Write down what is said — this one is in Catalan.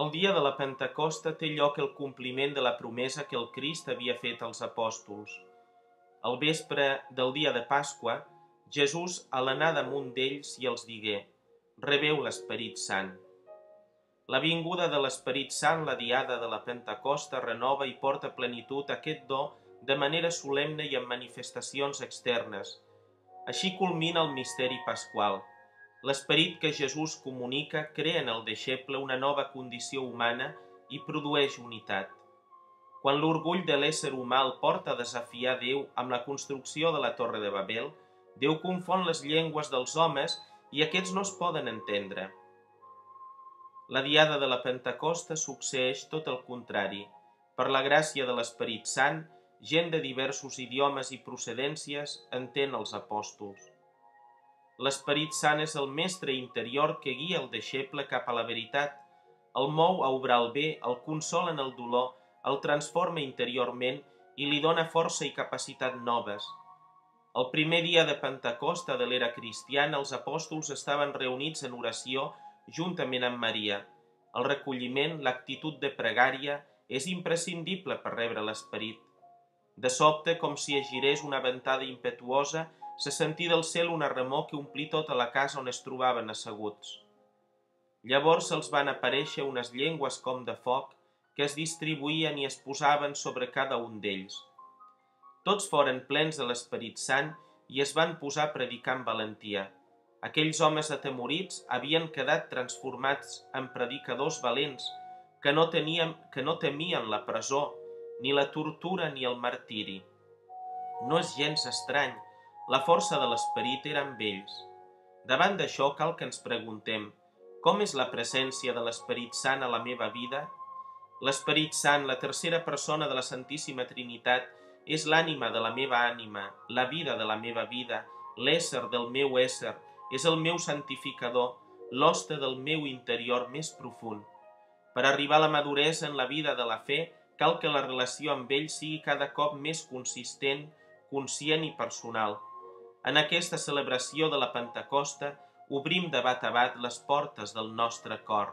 El dia de la Pentecosta té lloc el compliment de la promesa que el Crist havia fet als apòstols. Al vespre del dia de Pasqua, Jesús alenà damunt d'ells i els digué: «Rebeu l'Esperit Sant». La vinguda de l'Esperit Sant, la diada de la Pentecosta, renova i porta a plenitud aquest do de manera solemne i amb manifestacions externes. Així culmina el misteri pasqual. L'esperit que Jesús comunica crea en el deixeble una nova condició humana i produeix unitat. Quan l'orgull de l'ésser humà el porta a desafiar Déu amb la construcció de la Torre de Babel, Déu confon les llengües dels homes i aquests no es poden entendre. La diada de la Pentecosta succeeix tot el contrari. Per la gràcia de l'Esperit Sant, gent de diversos idiomes i procedències entén els apòstols. L'Esperit Sant és el mestre interior que guia el deixeble cap a la veritat, el mou a obrar el bé, el consola en el dolor, el transforma interiorment i li dona força i capacitat noves. El primer dia de Pentecosta de l'era cristiana, els apòstols estaven reunits en oració juntament amb Maria. El recolliment, l'actitud de pregària, és imprescindible per rebre l'Esperit. De sobte, com si es girés una ventada impetuosa, se sentí del cel una remor que omplí tota la casa on es trobaven asseguts. Llavors se'ls van aparèixer unes llengües com de foc que es distribuïen i es posaven sobre cada un d'ells. Tots foren plens de l'Esperit Sant i es van posar a predicar amb valentia. Aquells homes atemorits havien quedat transformats en predicadors valents que no temien la presó, ni la tortura ni el martiri. No és gens estrany, la força de l'Esperit era amb ells. Davant d'això cal que ens preguntem: com és la presència de l'Esperit Sant a la meva vida? L'Esperit Sant, la tercera persona de la Santíssima Trinitat, és l'ànima de la meva ànima, la vida de la meva vida, l'ésser del meu ésser, és el meu santificador, l'hoste del meu interior més profund. Per arribar a la maduresa en la vida de la fe, cal que la relació amb ell sigui cada cop més consistent, conscient i personal. En aquesta celebració de la Pentecosta obrim de bat a bat les portes del nostre cor.